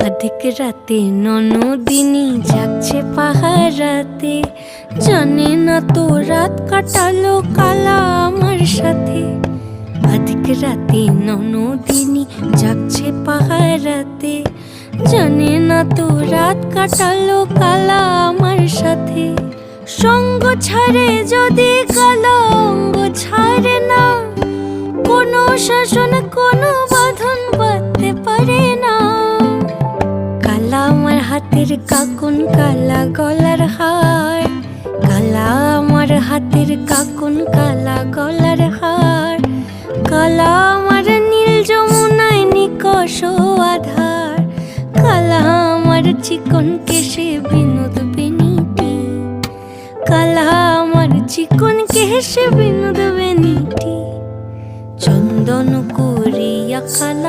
আধিক রাতে ননদিনী যাচ্ছে পাহারাতে, জানে না তো রাত কাটালো কালা আমার সাথে। আধিক রাতে ননদিনী যাচ্ছে পাহারাতে, জানে না তো রাত কাটালো কালা আমার সাথে। সঙ্গ ছাড়ে যদি কালা অঙ্গ ছাড়ে না, কোনো শাসন কোনো বাঁধন বাঁধতে পারে না। কালা আমার হাতের কাকুন কালা গলার হার, কালা আমার হাতের কাকুন কালা গলার হার। কালা আমার নীল যমুনায় নিকষ আধার, কালা আমার চিকন কেশে বিনোদ বেনিটি। কালা আমার চিকন কেশে বিনোদ বেনিটি। চন্দন করিয়া কালা